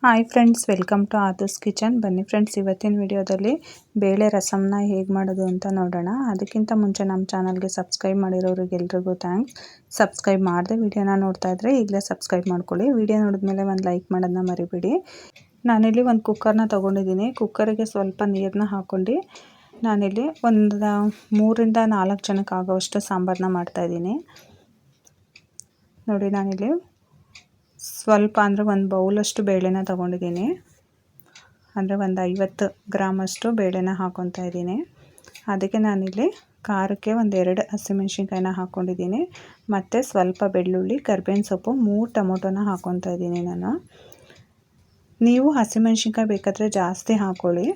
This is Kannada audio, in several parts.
Hi friends, welcome to Aadu's kitchen. ಬನ್ನಿ ಫ್ರೆಂಡ್ಸ್, ಇವತ್ತಿನ ವಿಡಿಯೋದಲ್ಲಿ ಬೇಳೆ ರಸಮ್ನ ಹೇಗೆ ಮಾಡೋದು ಅಂತ ನೋಡೋಣ. ಅದಕ್ಕಿಂತ ಮುಂಚೆ ನಮ್ಮ ಚಾನಲ್ಗೆ ಸಬ್ಸ್ಕ್ರೈಬ್ ಮಾಡಿರೋರಿಗೆಲ್ರಿಗೂ ಥ್ಯಾಂಕ್ಸ್. ಸಬ್ಸ್ಕ್ರೈಬ್ ಮಾಡದೆ ವಿಡಿಯೋನ ನೋಡ್ತಾ ಇದ್ದರೆ ಈಗಲೇ ಸಬ್ಸ್ಕ್ರೈಬ್ ಮಾಡ್ಕೊಳ್ಳಿ. ವಿಡಿಯೋ ನೋಡಿದ್ಮೇಲೆ ಒಂದು ಲೈಕ್ ಮಾಡೋದನ್ನ ಮರಿಬೇಡಿ. ನಾನಿಲ್ಲಿ ಒಂದು ಕುಕ್ಕರ್ನ ತೊಗೊಂಡಿದ್ದೀನಿ. ಕುಕ್ಕರಿಗೆ ಸ್ವಲ್ಪ ನೀರನ್ನ ಹಾಕ್ಕೊಂಡು ನಾನಿಲ್ಲಿ ಒಂದು 3ರಿಂದ 4 ಜನಕ್ಕೆ ಆಗೋವಷ್ಟು ಸಾಂಬಾರನ್ನ ಮಾಡ್ತಾಯಿದ್ದೀನಿ. ನೋಡಿ, ನಾನಿಲ್ಲಿ ಸ್ವಲ್ಪ ಅಂದರೆ ಒಂದು ಬೌಲಷ್ಟು ಬೇಳೆನ ತೊಗೊಂಡಿದ್ದೀನಿ. ಅಂದರೆ ಒಂದು 50 ಗ್ರಾಮಷ್ಟು ಬೇಳೆನ ಹಾಕ್ಕೊತಾ ಇದ್ದೀನಿ. ಅದಕ್ಕೆ ನಾನಿಲ್ಲಿ ಖಾರಕ್ಕೆ ಒಂದು 2 ಹಸಿಮೆಣ್ಸಿನ್ಕಾಯಿನ ಹಾಕ್ಕೊಂಡಿದ್ದೀನಿ. ಮತ್ತು ಸ್ವಲ್ಪ ಬೆಳ್ಳುಳ್ಳಿ, ಕರಿಬೇವಿನ ಸೊಪ್ಪು, 3 ಟೊಮೊಟೊನ ಹಾಕ್ಕೊತಾ ಇದ್ದೀನಿ ನಾನು. ನೀವು ಹಸಿಮೆಣ್ಸಿನ್ಕಾಯಿ ಬೇಕಾದರೆ ಜಾಸ್ತಿ ಹಾಕ್ಕೊಳ್ಳಿ.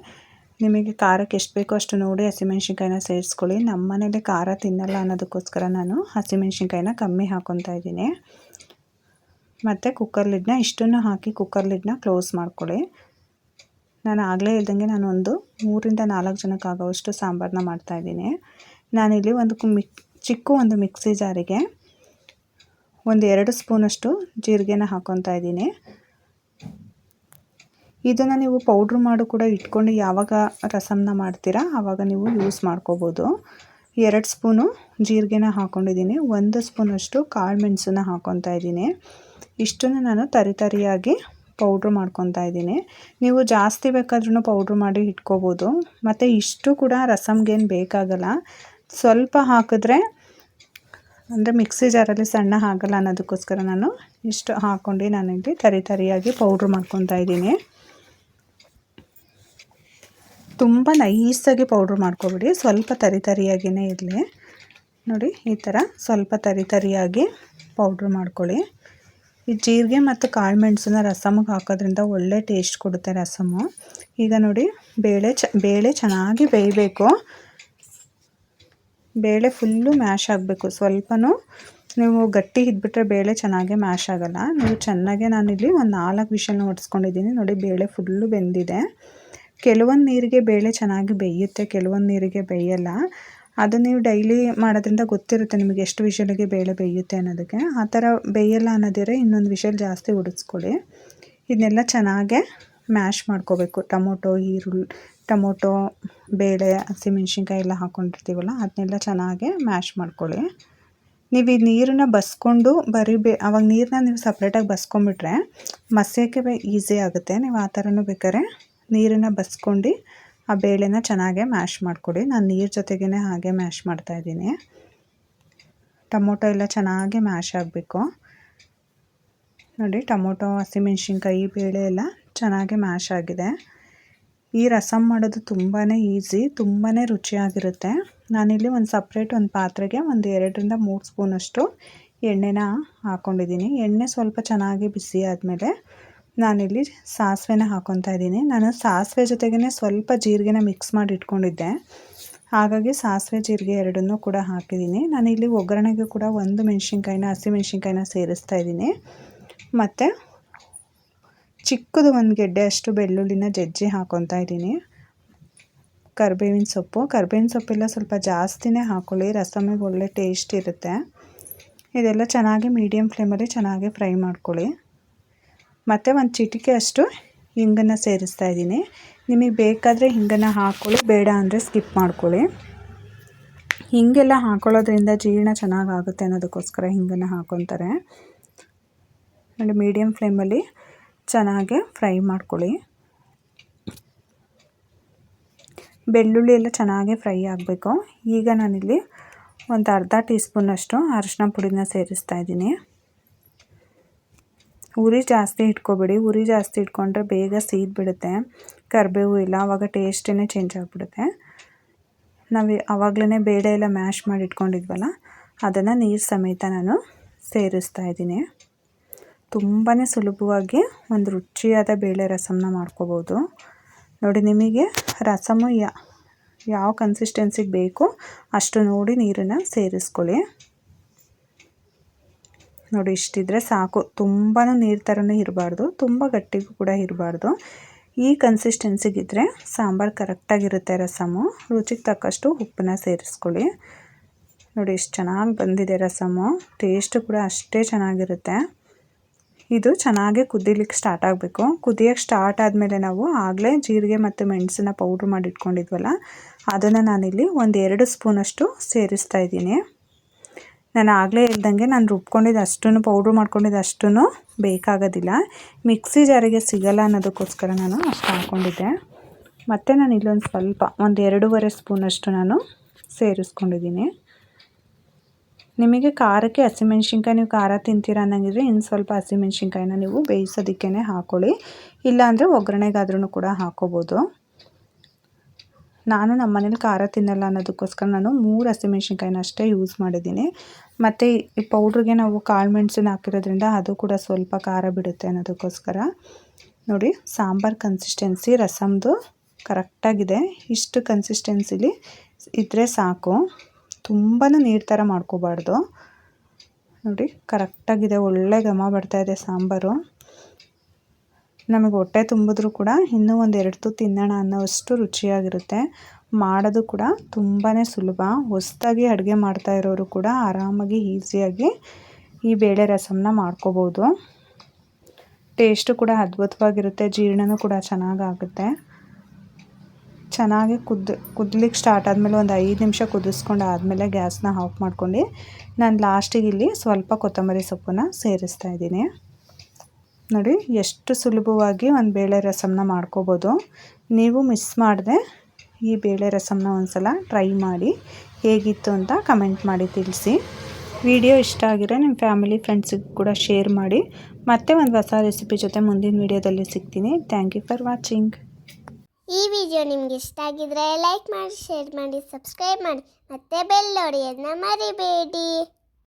ನಿಮಗೆ ಖಾರಕ್ಕೆ ಎಷ್ಟು ಬೇಕೋ ಅಷ್ಟು ನೋಡಿ ಹಸಿಮೆಣ್ಸಿನ್ಕಾಯಿನ ಸೇರಿಸ್ಕೊಳ್ಳಿ. ನಮ್ಮ ಮನೇಲಿ ಖಾರ ತಿನ್ನಲ್ಲ ಅನ್ನೋದಕ್ಕೋಸ್ಕರ ನಾನು ಹಸಿಮೆಣ್ಸಿನ್ಕಾಯಿನ ಕಮ್ಮಿ ಹಾಕ್ಕೊತಾ ಇದ್ದೀನಿ. ಮತ್ತು ಕುಕ್ಕರ್ ಲಿಡ್ನ ಇಷ್ಟನ್ನು ಹಾಕಿ ಕುಕ್ಕರ್ ಲಿಡ್ನ ಕ್ಲೋಸ್ ಮಾಡ್ಕೊಳ್ಳಿ. ನಾನು ಆಗಲೇ ಹೇಳ್ದಂಗೆ ನಾನು ಒಂದು 3ರಿಂದ 4 ಜನಕ್ಕೆ ಆಗೋವಷ್ಟು ಸಾಂಬಾರನ್ನ ಮಾಡ್ತಾಯಿದ್ದೀನಿ. ನಾನಿಲ್ಲಿ ಚಿಕ್ಕ ಒಂದು ಮಿಕ್ಸಿ ಜಾರಿಗೆ ಒಂದು 2 ಸ್ಪೂನಷ್ಟು ಜೀರಿಗೆನ ಹಾಕ್ಕೊತಾ ಇದ್ದೀನಿ. ಇದನ್ನು ನೀವು ಪೌಡ್ರ್ ಮಾಡು ಕೂಡ ಇಟ್ಕೊಂಡು ಯಾವಾಗ ರಸಮ್ನ ಮಾಡ್ತೀರಾ ಆವಾಗ ನೀವು ಯೂಸ್ ಮಾಡ್ಕೋಬೋದು. 2 ಸ್ಪೂನು ಜೀರಿಗೆನ ಹಾಕ್ಕೊಂಡಿದ್ದೀನಿ. 1 ಸ್ಪೂನಷ್ಟು ಕಾಳು ಮೆಣಸನ್ನ ಹಾಕ್ಕೊತಾ ಇದ್ದೀನಿ. ಇಷ್ಟನ್ನು ನಾನು ತರಿಯಾಗಿ ಪೌಡ್ರ್ ಮಾಡ್ಕೊತಾ ಇದ್ದೀನಿ. ನೀವು ಜಾಸ್ತಿ ಬೇಕಾದ್ರೂ ಪೌಡ್ರ್ ಮಾಡಿ ಇಟ್ಕೋಬೋದು. ಮತ್ತು ಇಷ್ಟು ಕೂಡ ರಸಮ್ಗೇನು ಬೇಕಾಗಲ್ಲ. ಸ್ವಲ್ಪ ಹಾಕಿದ್ರೆ ಅಂದರೆ ಮಿಕ್ಸಿ ಜಾರಲ್ಲಿ ಸಣ್ಣ ಆಗಲ್ಲ ಅನ್ನೋದಕ್ಕೋಸ್ಕರ ನಾನು ಇಷ್ಟು ಹಾಕ್ಕೊಂಡು ನಾನಿಲ್ಲಿ ತರಿಯಾಗಿ ಪೌಡ್ರ್ ಮಾಡ್ಕೊತಾ ಇದ್ದೀನಿ. ತುಂಬ ನೈಸಾಗಿ ಪೌಡ್ರ್ ಮಾಡ್ಕೊಬಿಡಿ, ಸ್ವಲ್ಪ ತರಿಯಾಗಿಯೇ ಇರಲಿ. ನೋಡಿ, ಈ ಥರ ಸ್ವಲ್ಪ ತರಿಯಾಗಿ ಪೌಡ್ರ್ ಮಾಡ್ಕೊಳ್ಳಿ. ಈ ಜೀರಿಗೆ ಮತ್ತು ಕಾಳು ಮೆಣಸನ್ನ ರಸಮ್ಗೆ ಹಾಕೋದ್ರಿಂದ ಒಳ್ಳೆ ಟೇಸ್ಟ್ ಕೊಡುತ್ತೆ ರಸಮ್ಮು. ಈಗ ನೋಡಿ, ಬೇಳೆ ಚೆನ್ನಾಗಿ ಬೇಯಬೇಕು. ಬೇಳೆ ಫುಲ್ಲು ಮ್ಯಾಶ್ ಆಗಬೇಕು. ಸ್ವಲ್ಪನೂ ನೀವು ಗಟ್ಟಿ ಇದ್ಬಿಟ್ರೆ ಬೇಳೆ ಚೆನ್ನಾಗಿ ಮ್ಯಾಶ್ ಆಗೋಲ್ಲ. ನೀವು ಚೆನ್ನಾಗೆ ನಾನಿಲ್ಲಿ ಒಂದು 4 ವಿಷಲ್ನ ಹೊಡೆಸ್ಕೊಂಡಿದ್ದೀನಿ. ನೋಡಿ, ಬೇಳೆ ಫುಲ್ಲು ಬೆಂದಿದೆ. ಕೆಲವೊಂದು ನೀರಿಗೆ ಬೇಳೆ ಚೆನ್ನಾಗಿ ಬೇಯುತ್ತೆ, ಕೆಲವೊಂದು ನೀರಿಗೆ ಬೇಯಲ್ಲ. ಅದು ನೀವು ಡೈಲಿ ಮಾಡೋದ್ರಿಂದ ಗೊತ್ತಿರುತ್ತೆ ನಿಮಗೆ ಎಷ್ಟು ವಿಷಲಿಗೆ ಬೇಳೆ ಬೇಯುತ್ತೆ ಅನ್ನೋದಕ್ಕೆ. ಆ ಥರ ಬೇಯಲ್ಲ ಅನ್ನೋದಿದ್ರೆ ಇನ್ನೊಂದು ವಿಷಲ್ ಜಾಸ್ತಿ ಉಡಿಸ್ಕೊಳ್ಳಿ. ಇದನ್ನೆಲ್ಲ ಚೆನ್ನಾಗೆ ಮ್ಯಾಶ್ ಮಾಡ್ಕೋಬೇಕು. ಟೊಮೊಟೊ, ಬೇಳೆ, ಹಸಿಮೆಣ್ಸಿನ್ಕಾಯಿ ಎಲ್ಲ ಹಾಕ್ಕೊಂಡಿರ್ತೀವಲ್ಲ ಅದನ್ನೆಲ್ಲ ಚೆನ್ನಾಗೆ ಮ್ಯಾಶ್ ಮಾಡ್ಕೊಳ್ಳಿ. ನೀವು ಈ ನೀರನ್ನ ಬಸ್ಕೊಂಡು ಆವಾಗ ನೀರನ್ನ ನೀವು ಸಪ್ರೇಟಾಗಿ ಬಸ್ಕೊಂಬಿಟ್ರೆ ಮಸ್ಯೋಕ್ಕೆ ಈಸಿ ಆಗುತ್ತೆ. ನೀವು ಆ ಥರನೂ ಬೇಕಾದ್ರೆ ನೀರನ್ನು ಬಸ್ಕೊಂಡು ಆ ಬೇಳೆನ ಚೆನ್ನಾಗೆ ಮ್ಯಾಶ್ ಮಾಡಿಕೊಡಿ. ನಾನು ನೀರು ಜೊತೆಗೇ ಹಾಗೆ ಮ್ಯಾಶ್ ಮಾಡ್ತಾಯಿದ್ದೀನಿ. ಟೊಮೊಟೊ ಎಲ್ಲ ಚೆನ್ನಾಗಿ ಮ್ಯಾಶ್ ಆಗಬೇಕು. ನೋಡಿ, ಟೊಮೊಟೊ, ಹಸಿಮೆಣ್ಸಿನ್ಕಾಯಿ, ಬೇಳೆ ಎಲ್ಲ ಚೆನ್ನಾಗಿ ಮ್ಯಾಶ್ ಆಗಿದೆ. ಈ ರಸಮ್ ಮಾಡೋದು ತುಂಬಾ ಈಸಿ, ತುಂಬಾ ರುಚಿಯಾಗಿರುತ್ತೆ. ನಾನಿಲ್ಲಿ ಒಂದು ಪಾತ್ರೆಗೆ ಒಂದು 2ರಿಂದ 3 ಸ್ಪೂನಷ್ಟು ಎಣ್ಣೆನ ಹಾಕ್ಕೊಂಡಿದ್ದೀನಿ. ಎಣ್ಣೆ ಸ್ವಲ್ಪ ಚೆನ್ನಾಗಿ ಬಿಸಿ ಆದಮೇಲೆ ನಾನಿಲ್ಲಿ ಸಾಸಿವೆನ ಹಾಕ್ಕೊತಾ ಇದ್ದೀನಿ. ನಾನು ಸಾಸಿವೆ ಜೊತೆಗೇ ಸ್ವಲ್ಪ ಜೀರಿಗೆನ ಮಿಕ್ಸ್ ಮಾಡಿ ಇಟ್ಕೊಂಡಿದ್ದೆ. ಹಾಗಾಗಿ ಸಾಸಿವೆ, ಜೀರಿಗೆ ಎರಡನ್ನೂ ಕೂಡ ಹಾಕಿದ್ದೀನಿ. ನಾನಿಲ್ಲಿ ಒಗ್ಗರಣೆಗೆ ಕೂಡ 1 ಹಸಿಮೆಣ್ಸಿನ್ಕಾಯಿನ ಸೇರಿಸ್ತಾ ಇದ್ದೀನಿ. ಮತ್ತು ಚಿಕ್ಕದು 1 ಗೆಡ್ಡೆ ಅಷ್ಟು ಬೆಳ್ಳುಳ್ಳಿನ ಜಜ್ಜಿ ಹಾಕ್ಕೊತಾ ಇದ್ದೀನಿ. ಕರಿಬೇವಿನ ಸೊಪ್ಪೆಲ್ಲ ಸ್ವಲ್ಪ ಜಾಸ್ತಿನೇ ಹಾಕ್ಕೊಳ್ಳಿ, ರಸಮ್ಮಿಗೆ ಒಳ್ಳೆ ಟೇಸ್ಟ್ ಇರುತ್ತೆ. ಇದೆಲ್ಲ ಚೆನ್ನಾಗಿ ಮೀಡಿಯಮ್ ಫ್ಲೇಮಲ್ಲಿ ಚೆನ್ನಾಗಿ ಫ್ರೈ ಮಾಡ್ಕೊಳ್ಳಿ. ಮತ್ತು 1 ಚಿಟಿಕೆ ಅಷ್ಟು ಹಿಂಗನ್ನು ಸೇರಿಸ್ತಾ ಇದ್ದೀನಿ. ನಿಮಗೆ ಬೇಕಾದರೆ ಹಿಂಗನ್ನು ಹಾಕ್ಕೊಳ್ಳಿ, ಬೇಡ ಅಂದರೆ ಸ್ಕಿಪ್ ಮಾಡ್ಕೊಳ್ಳಿ. ಹಿಂಗೆಲ್ಲ ಹಾಕ್ಕೊಳ್ಳೋದ್ರಿಂದ ಜೀರ್ಣ ಚೆನ್ನಾಗಾಗುತ್ತೆ ಅನ್ನೋದಕ್ಕೋಸ್ಕರ ಹಿಂಗನ್ನು ಹಾಕ್ಕೊತಾರೆ. ನೋಡಿ, ಮೀಡಿಯಮ್ ಫ್ಲೇಮಲ್ಲಿ ಚೆನ್ನಾಗಿ ಫ್ರೈ ಮಾಡ್ಕೊಳ್ಳಿ. ಬೆಳ್ಳುಳ್ಳಿ ಎಲ್ಲ ಚೆನ್ನಾಗಿ ಫ್ರೈ ಆಗಬೇಕು. ಈಗ ನಾನಿಲ್ಲಿ ಒಂದು ಅರ್ಧ ಟೀ ಸ್ಪೂನಷ್ಟು ಅರಿಶಿನ ಪುಡಿನ ಸೇರಿಸ್ತಾ ಇದ್ದೀನಿ. ಉರಿ ಜಾಸ್ತಿ ಇಟ್ಕೊಬೇಡಿ. ಉರಿ ಜಾಸ್ತಿ ಇಟ್ಕೊಂಡ್ರೆ ಬೇಗ ಸೀದ್ಬಿಡುತ್ತೆ. ಕರಿಬೇವು ಇಲ್ಲ, ಆವಾಗ ಟೇಸ್ಟೇ ಚೇಂಜ್ ಆಗಿಬಿಡುತ್ತೆ. ನಾವು ಆವಾಗಲೇ ಬೇಳೆ ಎಲ್ಲ ಮ್ಯಾಶ್ ಮಾಡಿ ಇಟ್ಕೊಂಡಿದ್ವಲ್ಲ ಅದನ್ನು ನೀರು ಸಮೇತ ನಾನು ಸೇರಿಸ್ತಾ ಇದ್ದೀನಿ. ತುಂಬಾ ಸುಲಭವಾಗಿ ಒಂದು ರುಚಿಯಾದ ಬೇಳೆ ರಸಮ್ನ ಮಾಡ್ಕೋಬೋದು. ನೋಡಿ, ನಿಮಗೆ ರಸಮ್ಮು ಯಾವ ಕನ್ಸಿಸ್ಟೆನ್ಸಿಗೆ ಬೇಕು ಅಷ್ಟು ನೋಡಿ ನೀರನ್ನು ಸೇರಿಸ್ಕೊಳ್ಳಿ. ನೋಡಿ, ಇಷ್ಟಿದ್ರೆ ಸಾಕು. ತುಂಬಾ ನೀರು ಥರನೂ ಇರಬಾರ್ದು, ತುಂಬ ಗಟ್ಟಿಗೂ ಕೂಡ ಇರಬಾರ್ದು. ಈ ಕನ್ಸಿಸ್ಟೆನ್ಸಿಗಿದ್ರೆ ಸಾಂಬಾರು ಕರೆಕ್ಟಾಗಿರುತ್ತೆ ರಸಮ್ಮು. ರುಚಿಗೆ ತಕ್ಕಷ್ಟು ಉಪ್ಪನ್ನ ಸೇರಿಸ್ಕೊಳ್ಳಿ. ನೋಡಿ, ಎಷ್ಟು ಚೆನ್ನಾಗಿ ಬಂದಿದೆ ರಸಮ್ಮು. ಟೇಸ್ಟು ಕೂಡ ಅಷ್ಟೇ ಚೆನ್ನಾಗಿರುತ್ತೆ. ಇದು ಚೆನ್ನಾಗಿ ಕುದಿಲಿಕ್ಕೆ ಸ್ಟಾರ್ಟ್ ಆಗಬೇಕು. ಕುದಿಯೋಕ್ಕೆ ಸ್ಟಾರ್ಟ್ ಆದಮೇಲೆ ನಾವು ಆಗಲೇ ಜೀರಿಗೆ ಮತ್ತು ಮೆಣಸನ್ನ ಪೌಡ್ರ್ ಮಾಡಿ ಇಟ್ಕೊಂಡಿದ್ವಲ್ಲ, ಅದನ್ನು ನಾನಿಲ್ಲಿ 1-2 ಸ್ಪೂನಷ್ಟು ಸೇರಿಸ್ತಾ ಇದ್ದೀನಿ. ನಾನು ಆಗಲೇ ಹೇಳ್ದಂಗೆ ನಾನು ರುಬ್ಕೊಂಡಿದ್ದು ಅಷ್ಟೂ ಪೌಡ್ರ್ ಮಾಡ್ಕೊಂಡಿದ್ದು ಅಷ್ಟೂ ಬೇಕಾಗೋದಿಲ್ಲ, ಮಿಕ್ಸಿ ಜಾರಿಗೆ ಸಿಗಲ್ಲ ಅನ್ನೋದಕ್ಕೋಸ್ಕರ ನಾನು ಅಷ್ಟು ಹಾಕ್ಕೊಂಡಿದ್ದೆ. ಮತ್ತು ನಾನು ಇಲ್ಲೊಂದು ಸ್ವಲ್ಪ 1-2.5 ಸ್ಪೂನಷ್ಟು ನಾನು ಸೇರಿಸ್ಕೊಂಡಿದ್ದೀನಿ. ನಿಮಗೆ ಖಾರಕ್ಕೆ ಹಸಿಮೆಣ್ಸಿನ್ಕಾಯಿ ನೀವು ಖಾರ ತಿಂತೀರ ಅನ್ನಂಗಿದ್ರೆ ಇನ್ನು ಸ್ವಲ್ಪ ಹಸಿಮೆಣ್ಸಿನ್ಕಾಯಿನ ನೀವು ಬೇಯಿಸೋದಕ್ಕೇ ಹಾಕ್ಕೊಳ್ಳಿ, ಇಲ್ಲಾಂದರೆ ಒಗ್ಗರಣೆಗಾದ್ರೂ ಕೂಡ ಹಾಕ್ಕೋಬೋದು. ನಾನು ನಮ್ಮ ಮನೇಲಿ ಖಾರ ತಿನ್ನಲ್ಲ ಅನ್ನೋದಕ್ಕೋಸ್ಕರ ನಾನು 3 ಹಸಿಮೆಣ್ಸಿನ್ಕಾಯಿನ ಅಷ್ಟೇ ಯೂಸ್ ಮಾಡಿದ್ದೀನಿ. ಮತ್ತು ಈ ಪೌಡ್ರಿಗೆ ನಾವು ಕಾಳು ಮೆಣಸನ್ನ ಹಾಕಿರೋದ್ರಿಂದ ಅದು ಕೂಡ ಸ್ವಲ್ಪ ಖಾರ ಬಿಡುತ್ತೆ ಅನ್ನೋದಕ್ಕೋಸ್ಕರ. ನೋಡಿ, ಸಾಂಬಾರು ಕನ್ಸಿಸ್ಟೆನ್ಸಿ ರಸಮ್ದು ಕರೆಕ್ಟಾಗಿದೆ. ಇಷ್ಟು ಕನ್ಸಿಸ್ಟೆನ್ಸಿಲಿ ಇದ್ದರೆ ಸಾಕು, ತುಂಬಾ ನೀರು ಥರ ಮಾಡ್ಕೋಬಾರ್ದು. ನೋಡಿ ಕರೆಕ್ಟಾಗಿದೆ, ಒಳ್ಳೆ ಘಮ ಬರ್ತಾಯಿದೆ ಸಾಂಬಾರು. ನಮಗೆ ಹೊಟ್ಟೆ ತುಂಬಿದ್ರೂ ಕೂಡ ಇನ್ನೂ 1-2 ತುತ್ತು ತಿನ್ನೋಣ ಅನ್ನೋಷ್ಟು ರುಚಿಯಾಗಿರುತ್ತೆ. ಮಾಡೋದು ಕೂಡ ತುಂಬಾ ಸುಲಭ. ಹೊಸದಾಗಿ ಅಡುಗೆ ಮಾಡ್ತಾ ಇರೋರು ಕೂಡ ಆರಾಮಾಗಿ ಈಸಿಯಾಗಿ ಈ ಬೇಳೆ ರಸಮ್ನ ಮಾಡ್ಕೋಬೋದು. ಟೇಸ್ಟು ಕೂಡ ಅದ್ಭುತವಾಗಿರುತ್ತೆ, ಜೀರ್ಣನೂ ಕೂಡ ಚೆನ್ನಾಗಾಗುತ್ತೆ. ಚೆನ್ನಾಗಿ ಕುದ್ಲಿಕ್ಕೆ ಸ್ಟಾರ್ಟ್ ಆದಮೇಲೆ ಒಂದು 5 ನಿಮಿಷ ಕುದಿಸ್ಕೊಂಡು ಆದಮೇಲೆ ಗ್ಯಾಸ್ನ ಆಫ್ ಮಾಡ್ಕೊಂಡು ನಾನು ಲಾಸ್ಟಿಗೆ ಇಲ್ಲಿ ಸ್ವಲ್ಪ ಕೊತ್ತಂಬರಿ ಸೊಪ್ಪನ್ನು ಸೇರಿಸ್ತಾ ಇದ್ದೀನಿ. ನೋಡಿ ಎಷ್ಟು ಸುಲಭವಾಗಿ ಒಂದು ಬೇಳೆ ರಸಮ್ನ ಮಾಡ್ಕೋಬೋದು. ನೀವು ಮಿಸ್ ಮಾಡದೆ ಈ ಬೇಳೆ ರಸಮ್ನ ಒಂದ್ಸಲ ಟ್ರೈ ಮಾಡಿ, ಹೇಗಿತ್ತು ಅಂತ ಕಮೆಂಟ್ ಮಾಡಿ ತಿಳಿಸಿ. ವಿಡಿಯೋ ಇಷ್ಟ ಆಗಿದ್ರೆ ನಿಮ್ಮ ಫ್ಯಾಮಿಲಿ ಫ್ರೆಂಡ್ಸಿಗೆ ಕೂಡ ಶೇರ್ ಮಾಡಿ. ಮತ್ತೆ ಒಂದು ಹೊಸ ರೆಸಿಪಿ ಜೊತೆ ಮುಂದಿನ ವಿಡಿಯೋದಲ್ಲಿ ಸಿಗ್ತೀನಿ. Thank you for watching. ಈ ವಿಡಿಯೋ ನಿಮಗೆ ಇಷ್ಟ ಆಗಿದ್ರೆ ಲೈಕ್ ಮಾಡಿ, ಶೇರ್ ಮಾಡಿ, ಸಬ್ಸ್ಕ್ರೈಬ್ ಮಾಡಿ, ಮತ್ತೆ ಬೆಲ್ ಹೊಡೆಯೋದನ್ನ ಮರಿಬೇಡಿ.